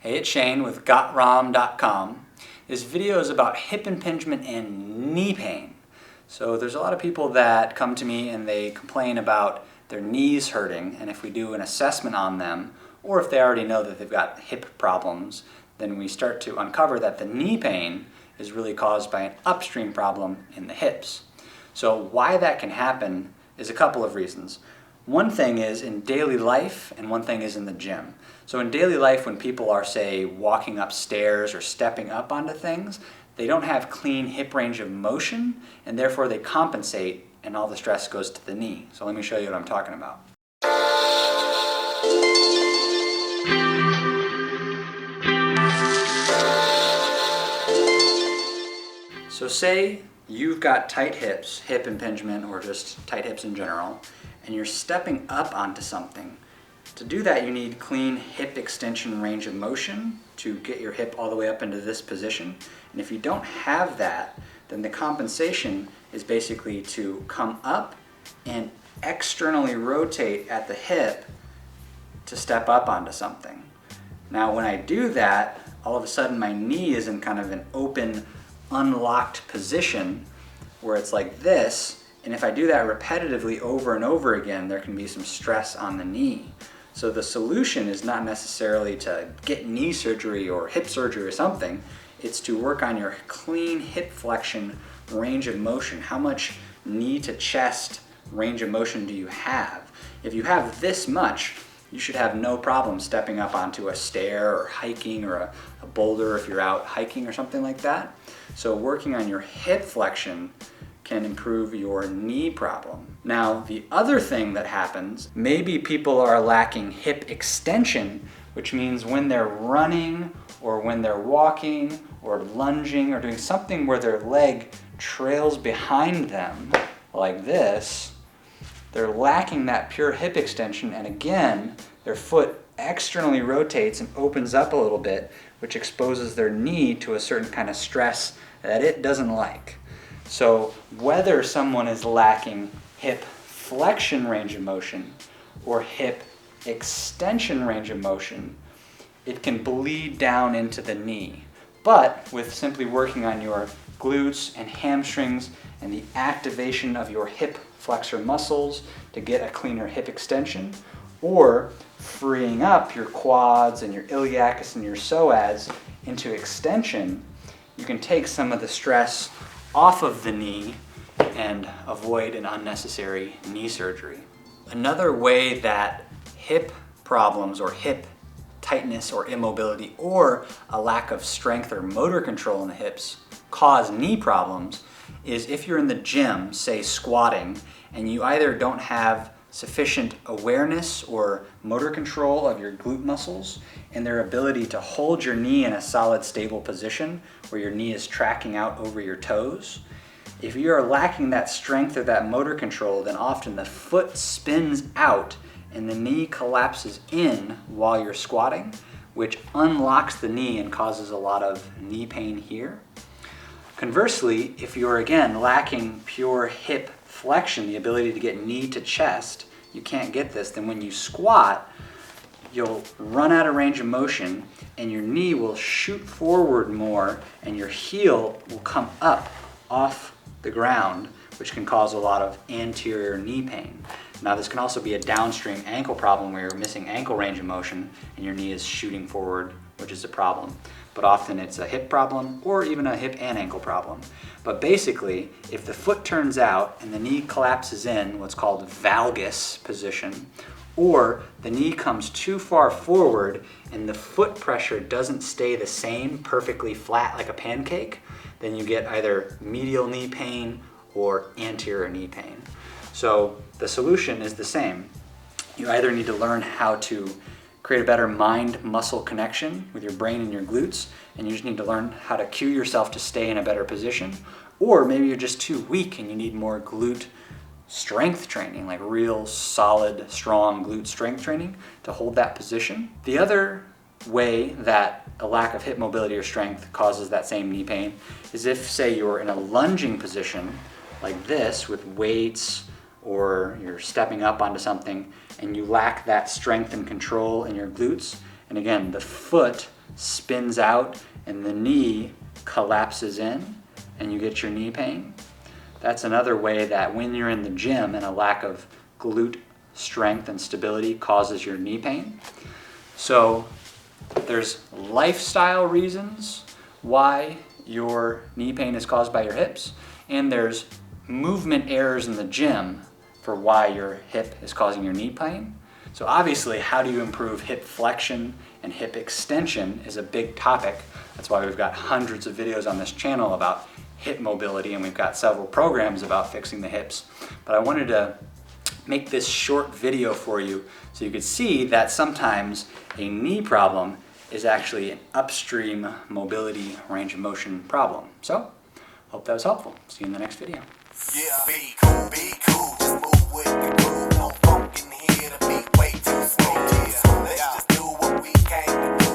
Hey, it's Shane with GotRom.com. This video is about hip impingement and knee pain. So there's a lot of people that come to me and they complain about their knees hurting, and if we do an assessment on them, or if they already know that they've got hip problems, then we start to uncover that the knee pain is really caused by an upstream problem in the hips. So why that can happen is a couple of reasons. One thing is in daily life, and one thing is in the gym. So in daily life, when people are, say, walking upstairs or stepping up onto things, they don't have clean hip range of motion, and therefore they compensate, and all the stress goes to the knee. So let me show you what I'm talking about. So say you've got tight hips, hip impingement, or just tight hips in general, and you're stepping up onto something. To do that, you need clean hip extension range of motion to get your hip all the way up into this position. And if you don't have that, then the compensation is basically to come up and externally rotate at the hip to step up onto something. Now, when I do that, all of a sudden my knee is in kind of an open, unlocked position where it's like this, and if I do that repetitively over and over again, there can be some stress on the knee. So the solution is not necessarily to get knee surgery or hip surgery or something, it's to work on your clean hip flexion range of motion. How much knee to chest range of motion do you have? If you have this much, you should have no problem stepping up onto a stair or hiking or a boulder if you're out hiking or something like that. So working on your hip flexion can improve your knee problem. Now, the other thing that happens, maybe people are lacking hip extension, which means when they're running or when they're walking or lunging or doing something where their leg trails behind them like this, they're lacking that pure hip extension, and again, their foot externally rotates and opens up a little bit, which exposes their knee to a certain kind of stress that it doesn't like. So whether someone is lacking hip flexion range of motion or hip extension range of motion, it can bleed down into the knee. But with simply working on your glutes and hamstrings and the activation of your hip flexor muscles to get a cleaner hip extension, or freeing up your quads and your iliacus and your psoas into extension, you can take some of the stress off of the knee and avoid an unnecessary knee surgery. Another way that hip problems or hip tightness or immobility or a lack of strength or motor control in the hips cause knee problems is if you're in the gym, say squatting, and you either don't have sufficient awareness or motor control of your glute muscles and their ability to hold your knee in a solid, stable position where your knee is tracking out over your toes. If you are lacking that strength or that motor control, then often the foot spins out and the knee collapses in while you're squatting, which unlocks the knee and causes a lot of knee pain here. Conversely, if you're again lacking pure hip flexion, the ability to get knee to chest, you can't get this, then when you squat, you'll run out of range of motion and your knee will shoot forward more and your heel will come up off the ground, which can cause a lot of anterior knee pain. Now, this can also be a downstream ankle problem where you're missing ankle range of motion and your knee is shooting forward, which is a problem. But often it's a hip problem or even a hip and ankle problem. But basically, if the foot turns out and the knee collapses in what's called valgus position, or the knee comes too far forward and the foot pressure doesn't stay the same perfectly flat like a pancake, then you get either medial knee pain or anterior knee pain. So the solution is the same. You either need to learn how to create a better mind-muscle connection with your brain and your glutes, and you just need to learn how to cue yourself to stay in a better position, or maybe you're just too weak and you need more glute strength training, like real solid, strong glute strength training to hold that position. The other way that a lack of hip mobility or strength causes that same knee pain is if, say, you're in a lunging position like this with weights, or you're stepping up onto something and you lack that strength and control in your glutes, and again, the foot spins out and the knee collapses in and you get your knee pain. That's another way that when you're in the gym and a lack of glute strength and stability causes your knee pain. So there's lifestyle reasons why your knee pain is caused by your hips, and there's movement errors in the gym for why your hip is causing your knee pain. So obviously, how do you improve hip flexion and hip extension is a big topic. That's why we've got hundreds of videos on this channel about hip mobility, and we've got several programs about fixing the hips. But I wanted to make this short video for you so you could see that sometimes a knee problem is actually an upstream mobility range of motion problem. So, hope that was helpful. See you in the next video. Yeah, be cool, just move with the groove. No funk in here, the beat way too smooth. Yeah, let's just do what we came to do.